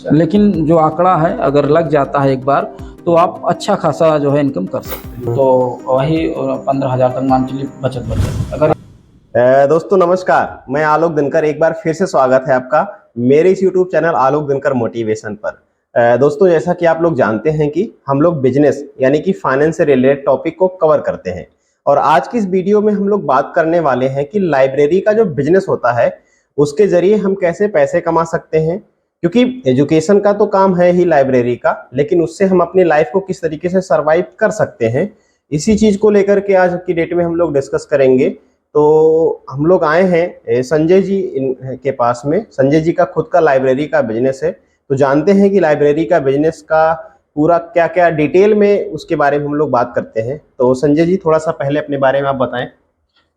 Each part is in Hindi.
लेकिन जो आंकड़ा है अगर लग जाता है एक बार तो आप अच्छा खासा जो है इनकम कर सकते हैं। तो वही 15,000 तक मान चलिए बचत अगर। दोस्तों नमस्कार, मैं आलोक दिनकर एक बार फिर से स्वागत है आपका मेरे इस YouTube चैनल आलोक दिनकर मोटिवेशन पर। दोस्तों जैसा कि आप लोग जानते हैं कि हम लोग बिजनेस यानी कि फाइनेंस से रिलेटेड टॉपिक को कवर करते हैं और आज की इस वीडियो में हम लोग बात करने वाले हैं कि लाइब्रेरी का जो बिजनेस होता है उसके जरिए हम कैसे पैसे कमा सकते हैं, क्योंकि एजुकेशन का तो काम है ही लाइब्रेरी का, लेकिन उससे हम अपनी लाइफ को किस तरीके से सरवाइव कर सकते हैं, इसी चीज को लेकर के आज की डेट में हम लोग डिस्कस करेंगे। तो हम लोग आए हैं संजय जी के पास में। संजय जी का खुद का लाइब्रेरी का बिजनेस है, तो जानते हैं कि लाइब्रेरी का बिजनेस का पूरा क्या क्या डिटेल में उसके बारे में हम लोग बात करते हैं। तो संजय जी थोड़ा सा पहले अपने बारे में आप बताएं।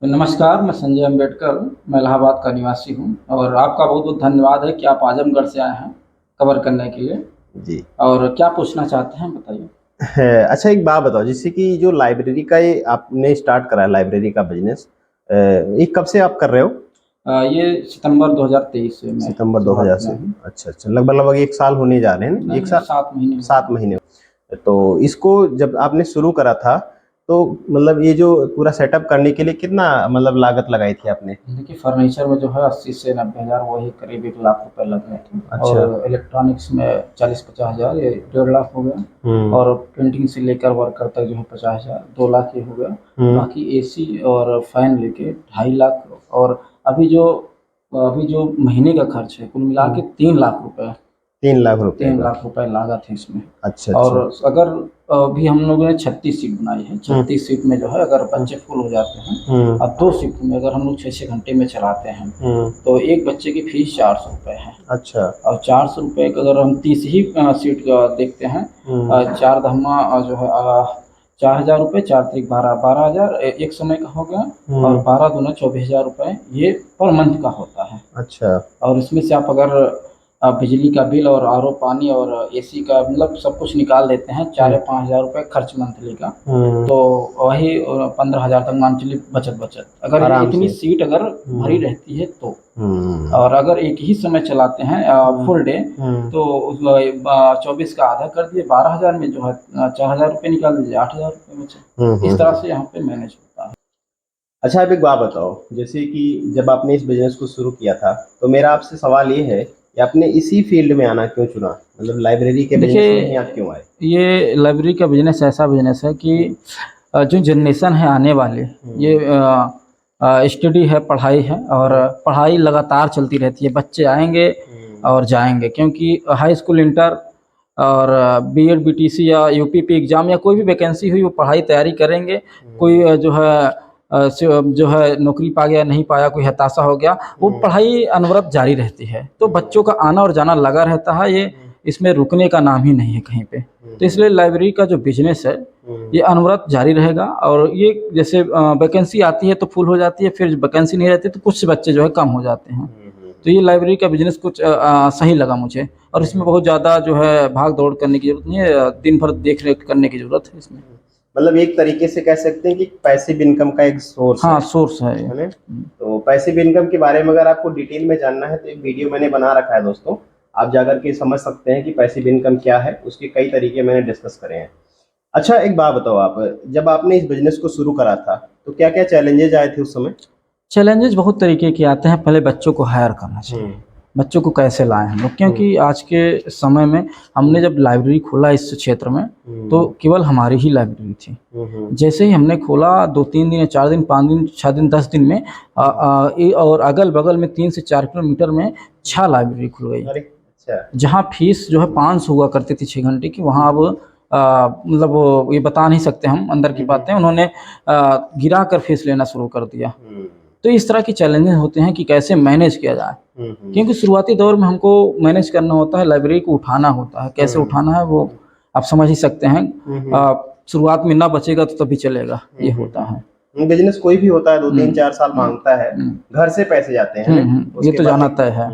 नमस्कार, मैं संजय अम्बेडकर हूँ, मैं इलाहाबाद का निवासी हूँ और आपका बहुत बहुत धन्यवाद है कि आप आजमगढ़ से आए हैं कवर करने के लिए जी। और क्या पूछना चाहते हैं बताइए। अच्छा एक बात बताओ, जैसे कि जो लाइब्रेरी का ये आपने स्टार्ट करा है लाइब्रेरी का बिजनेस, ये कब से आप कर रहे हो? ये सितंबर 2023 से मैं सितंबर 2000 से। अच्छा अच्छा, लगभग एक साल होने जा रहे हैं। एक साल 7 महीने। तो इसको जब आपने शुरू करा था तो मतलब ये जो पूरा सेटअप करने के लिए कितना मतलब लागत लगाई थी आपने? देखिए फर्नीचर में जो है 80 से 90,000 वही करीब 1 लाख रुपए लग गए थे। अच्छा। और इलेक्ट्रॉनिक्स में 40-50 हजार, ये 1.5 लाख हो गया। और प्रिंटिंग से लेकर वर्कर तक जो है 50,000, 2 लाख ये हो गया। बाकी एसी और फैन लेके 2.5 लाख। और अभी जो महीने का खर्च है कुल मिला के 3 लाख रुपए। 3 लाख रुपए 3 लाख रुपए लागत है इसमें। अच्छा और अच्छा। अगर अभी हम लोगों ने 36 सीट बनाई है। 36 सीट में जो है अगर बच्चे फुल हो जाते हैं और 2 शिफ्ट में अगर हम लोग 6-6 घंटे में चलाते हैं तो एक बच्चे की फीस 400 रुपये है। अच्छा। और 400 रुपये का अगर हम 30 ही सीट का देखते हैं, 4 धम्मा जो है 4,000 रुपये, 4 त्रिक 12,000 एक समय का हो गया। और 12 दूना 24,000 रुपये ये पर मंथ का होता है। अच्छा। और इसमें से आप अगर बिजली का बिल और आरओ पानी और एसी का मतलब सब कुछ निकाल देते हैं, 4 या 5,000 रुपये खर्च मंथली का, तो वही 15,000 तक मान चलिए बचत अगर इतनी सीट अगर भरी रहती है तो। और अगर एक ही समय चलाते हैं फुल डे तो 24 का आधा कर दिए 12,000 में जो है 4,000 रुपये निकाल दीजिए, 8,000 रुपये बचे। इस तरह से यहाँ पे मैनेज होता है। अच्छा अब एक बात बताओ, जैसे कि जब आपने इस बिजनेस को शुरू किया था तो मेरा आपसे सवाल ये है कि आपने इसी फील्ड में आना क्यों चुना, मतलब लाइब्रेरी के बिजनेस में ही आप क्यों आए? ये लाइब्रेरी का बिजनेस ऐसा बिजनेस है कि जो जनरेशन है आने वाले, ये स्टडी है, पढ़ाई है और पढ़ाई लगातार चलती रहती है। बच्चे आएंगे और जाएंगे, क्योंकि हाई स्कूल, इंटर और बीएड बीटीसी या यूपीपी एग्ज़ाम या कोई भी वैकेंसी हुई वो पढ़ाई तैयारी करेंगे। कोई जो है नौकरी पा गया, नहीं पाया, कोई हताशा हो गया, वो पढ़ाई अनवरत जारी रहती है। तो बच्चों का आना और जाना लगा रहता है, ये इसमें रुकने का नाम ही नहीं है कहीं पे। तो इसलिए लाइब्रेरी का जो बिजनेस है ये अनवरत जारी रहेगा। और ये जैसे वैकेंसी आती है तो फुल हो जाती है, फिर वैकेंसी नहीं रहती तो कुछ बच्चे जो है कम हो जाते हैं। तो ये लाइब्रेरी का बिजनेस कुछ सही लगा मुझे। और इसमें बहुत ज़्यादा जो है भाग दौड़ करने की ज़रूरत नहीं है, दिन भर देख रेख करने की ज़रूरत है इसमें। मतलब एक तरीके से कह सकते हैं कि पैसिव इनकम का एक सोर्स हाँ, सोर्स है ना। तो पैसिव इनकम के बारे में अगर आपको डिटेल में जानना है तो एक वीडियो मैंने बना रखा है दोस्तों, आप जाकर के समझ सकते हैं कि पैसिव इनकम क्या है, उसके कई तरीके मैंने डिस्कस करे हैं। अच्छा एक बात बताओ, आप जब आपने इस बिजनेस को शुरू करा था तो क्या क्या चैलेंजेस आए थे उस समय? चैलेंजेस बहुत तरीके के आते हैं। पहले बच्चों को हायर करना चाहिए, बच्चों को कैसे लाएं हम लोग, क्योंकि आज के समय में हमने जब लाइब्रेरी खोला इस क्षेत्र में तो केवल हमारी ही लाइब्रेरी थी। जैसे ही हमने खोला 2-3 दिन या 4 दिन, 5 दिन, 6 दिन, 10 दिन में और अगल बगल में 3 से 4 किलोमीटर में 6 लाइब्रेरी खुल गई। जहाँ फीस जो है 500 हुआ करती थी 6 घंटे की, वहाँ अब मतलब ये बता नहीं सकते हम अंदर की बातें, उन्होंने गिरा कर फीस लेना शुरू कर दिया। तो इस तरह की चैलेंजेस होते हैं कि कैसे मैनेज किया जाए, क्योंकि शुरुआती दौर में हमको मैनेज करना होता है, लाइब्रेरी को उठाना होता है। कैसे उठाना है वो आप समझ ही सकते हैं। शुरुआत में ना बचेगा तो तभी चलेगा, ये होता है। बिजनेस कोई भी होता है 2-3-4 साल मांगता है, घर से पैसे जाते हैं ये तो जाना तय है।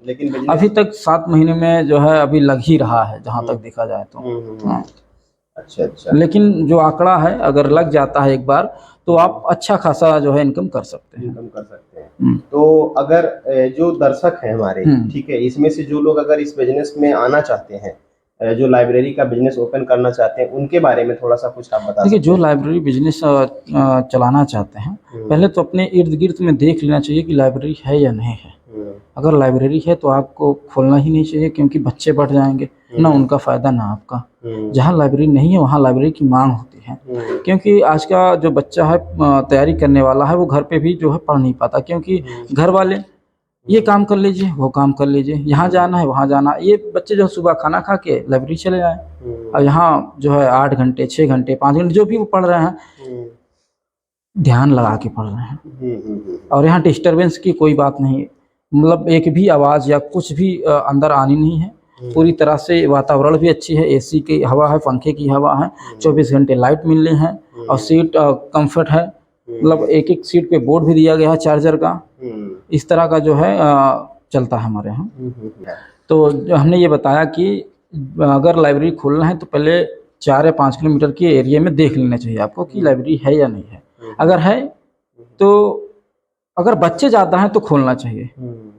लेकिन अभी तक 7 महीने में जो है अभी लग ही रहा है जहाँ तक देखा जाए तो। अच्छा अच्छा। लेकिन जो आंकड़ा है अगर लग जाता है एक बार तो आप अच्छा खासा जो है इनकम कर सकते हैं। इनकम कर सकते हैं। तो अगर जो दर्शक हैं हमारे, ठीक है, इसमें से जो लोग अगर इस बिजनेस में आना चाहते हैं, जो लाइब्रेरी का बिजनेस ओपन करना चाहते हैं, उनके बारे में थोड़ा सा कुछ आप बता सकते हैं? देखिए, जो लाइब्रेरी बिजनेस चलाना चाहते हैं, पहले तो अपने इर्द गिर्द में देख लेना चाहिए कि लाइब्रेरी है या नहीं है। अगर लाइब्रेरी है तो आपको खोलना ही नहीं चाहिए, क्योंकि बच्चे बढ़ जाएंगे, ना उनका फ़ायदा ना आपका। जहाँ लाइब्रेरी नहीं है वहाँ लाइब्रेरी की मांग होती है, क्योंकि आज का जो बच्चा है तैयारी करने वाला है, वो घर पे भी जो है पढ़ नहीं पाता, क्योंकि घर वाले ये काम कर लीजिए, वो काम कर लीजिए, यहाँ जाना है वहाँ जाना। ये बच्चे जो सुबह खाना खा के लाइब्रेरी चले जाएँ, और यहाँ जो है 8 घंटे 6 घंटे 5 घंटे जो भी वो पढ़ रहे हैं, ध्यान लगा के पढ़ रहे हैं, और यहाँ डिस्टर्बेंस की कोई बात नहीं, मतलब एक भी आवाज़ या कुछ भी अंदर आनी नहीं है। पूरी तरह से वातावरण भी अच्छी है, एसी की हवा है, पंखे की हवा है, 24 घंटे लाइट मिल रही है, और सीट कंफर्ट है, मतलब एक एक सीट पे बोर्ड भी दिया गया है चार्जर का। इस तरह का जो है चलता है हमारे यहाँ। तो जो हमने ये बताया कि अगर लाइब्रेरी खोलना है तो पहले 4 या 5 किलोमीटर के एरिया में देख लेना चाहिए आपको कि लाइब्रेरी है या नहीं है। अगर है तो अगर बच्चे ज़्यादा हैं तो खोलना चाहिए,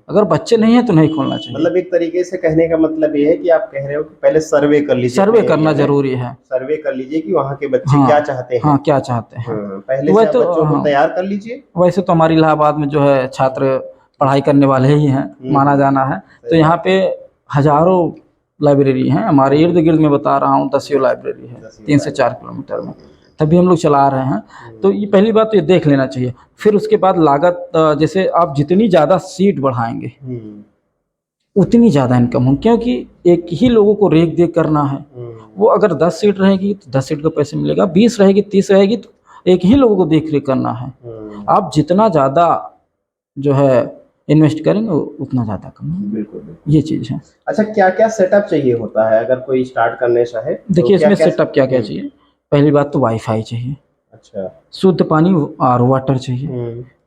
अगर बच्चे नहीं हैं तो नहीं खोलना चाहिए। मतलब एक तरीके से कहने का मतलब ये है कि आप कह रहे हो कि पहले सर्वे कर लीजिए, सर्वे करना जरूरी है। सर्वे कर लीजिए कि वहाँ के बच्चे क्या चाहते हैं। हाँ, क्या चाहते हैं, पहले से आप बच्चों को तैयार कर लीजिए। वैसे तो हमारे इलाहाबाद में जो है छात्र पढ़ाई करने वाले ही हैं, माना जाना है, तो यहाँ पे हजारों लाइब्रेरी हैं। हमारे इर्द गिर्द में बता रहा हूँ 10 लाइब्रेरी है 3 से 4 किलोमीटर में, तभी हम लोग चला रहे हैं। तो ये पहली बात तो ये देख लेना चाहिए। फिर उसके बाद लागत, जैसे आप जितनी ज़्यादा सीट बढ़ाएंगे उतनी ज़्यादा इनकम हो, क्योंकि एक ही लोगों को रेख देख करना है। वो अगर 10 सीट रहेगी तो 10 सीट का पैसे मिलेगा, 20 रहेगी 30 रहेगी तो एक ही लोगों को देख रेख करना है। आप जितना ज़्यादा जो है इन्वेस्ट करेंगे उतना ज़्यादा कमाएंगे। बिल्कुल, ये चीज़ है। अच्छा, क्या क्या सेटअप चाहिए होता है अगर कोई स्टार्ट करने चाहे? देखिए, इसमें सेटअप क्या क्या चाहिए। पहली बात तो वाईफाई चाहिए, अच्छा, शुद्ध पानी और वाटर चाहिए।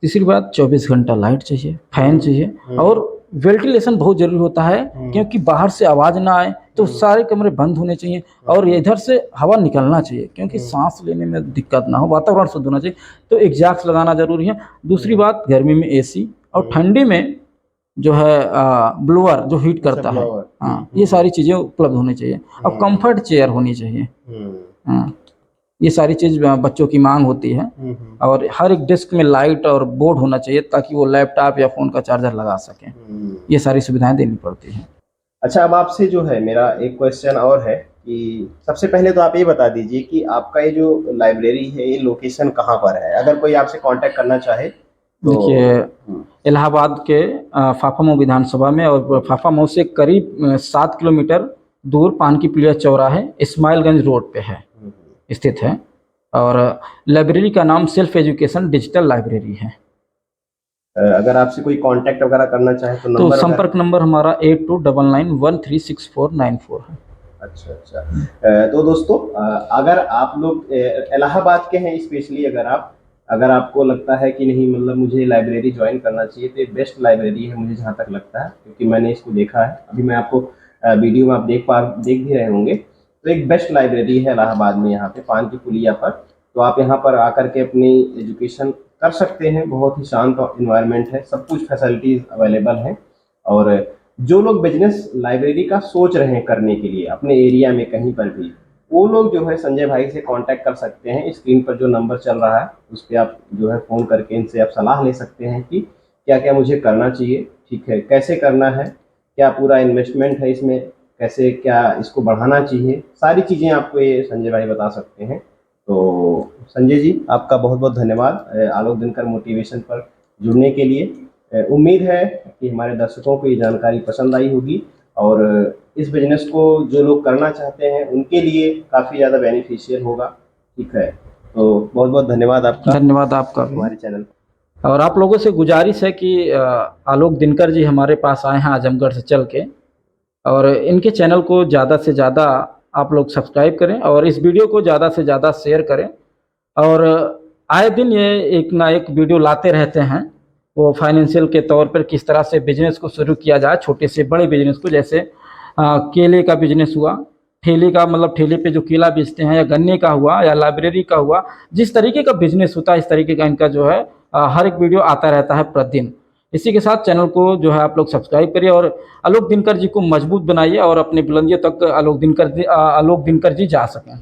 तीसरी बात 24 घंटा लाइट चाहिए, फैन चाहिए, और वेंटिलेशन बहुत जरूरी होता है, क्योंकि बाहर से आवाज़ ना आए, तो सारे कमरे बंद होने चाहिए, और इधर से हवा निकलना चाहिए, क्योंकि सांस लेने में दिक्कत ना हो, वातावरण शुद्ध होना चाहिए। तो एग्जॉस्ट लगाना जरूरी है। दूसरी बात, गर्मी में एसी, और ठंडी में जो है ब्लोअर जो हीट करता है। हाँ, ये सारी चीज़ें उपलब्ध होनी चाहिए, और कंफर्ट चेयर होनी चाहिए। हाँ, ये सारी चीज़ बच्चों की मांग होती है, और हर एक डेस्क में लाइट और बोर्ड होना चाहिए, ताकि वो लैपटॉप या फ़ोन का चार्जर लगा सकें। ये सारी सुविधाएं देनी पड़ती हैं। अच्छा, अब आपसे जो है मेरा एक क्वेश्चन और है कि सबसे पहले तो आप ये बता दीजिए कि आपका ये जो लाइब्रेरी है, ये लोकेशन कहाँ पर है, अगर कोई आपसे कांटेक्ट करना चाहे तो? देखिए, इलाहाबाद के फाफामऊ विधानसभा में, और फाफामऊ से करीब 7 किलोमीटर दूर पान की पीढ़िया चौराहे इस्माइलगंज रोड पे है स्थित है, और लाइब्रेरी का नाम सेल्फ एजुकेशन डिजिटल लाइब्रेरी है। अगर आपसे कोई कांटेक्ट वगैरह करना चाहे तो संपर्क नंबर हमारा 8299136494 है। अच्छा, तो दोस्तों, अगर आप लोग इलाहाबाद के हैं, स्पेशली अगर आपको लगता है कि नहीं, मतलब मुझे लाइब्रेरी ज्वाइन करना चाहिए, तो ये बेस्ट लाइब्रेरी है मुझे जहाँ तक लगता है, क्योंकि मैंने इसको देखा है। अभी मैं आपको वीडियो में आप देख भी रहे होंगे, तो एक बेस्ट लाइब्रेरी है इलाहाबाद में, यहाँ पे पान की पुलिया पर। तो आप यहाँ पर आकर के अपनी एजुकेशन कर सकते हैं। बहुत ही शांत इन्वायरमेंट है, सब कुछ फैसिलिटीज़ अवेलेबल हैं। और जो लोग बिजनेस लाइब्रेरी का सोच रहे हैं करने के लिए अपने एरिया में कहीं पर भी, वो लोग जो है संजय भाई से कांटेक्ट कर सकते हैं। स्क्रीन पर जो नंबर चल रहा है उस पर आप जो है फ़ोन करके इनसे आप सलाह ले सकते हैं कि क्या क्या मुझे करना चाहिए, ठीक है, कैसे करना है, क्या पूरा इन्वेस्टमेंट है इसमें, कैसे क्या इसको बढ़ाना चाहिए, सारी चीज़ें आपको ये संजय भाई बता सकते हैं। तो संजय जी, आपका बहुत बहुत धन्यवाद आलोक दिनकर मोटिवेशन पर जुड़ने के लिए। उम्मीद है कि हमारे दर्शकों को ये जानकारी पसंद आई होगी, और इस बिजनेस को जो लोग करना चाहते हैं उनके लिए काफ़ी ज़्यादा बेनिफिशियल होगा, ठीक है। तो बहुत बहुत धन्यवाद आपका। धन्यवाद आपका हमारे चैनल। और आप लोगों से गुजारिश है कि आलोक दिनकर जी हमारे पास आए हैं आजमगढ़ से चल के, और इनके चैनल को ज़्यादा से ज़्यादा आप लोग सब्सक्राइब करें, और इस वीडियो को ज़्यादा से ज़्यादा शेयर करें। और आए दिन ये एक ना एक वीडियो लाते रहते हैं, वो फाइनेंशियल के तौर पर किस तरह से बिजनेस को शुरू किया जाए, छोटे से बड़े बिजनेस को, जैसे केले का बिजनेस हुआ, ठेले का, मतलब ठेले पे जो केला बेचते हैं, या गन्ने का हुआ, या लाइब्रेरी का हुआ, जिस तरीके का बिजनेस होता है इस तरीके का इनका जो है हर एक वीडियो आता रहता है प्रतिदिन। इसी के साथ चैनल को जो है आप लोग सब्सक्राइब करिए और आलोक दिनकर जी को मजबूत बनाइए और अपनी बुलंदियों तक आलोक दिनकर जी जा सकें।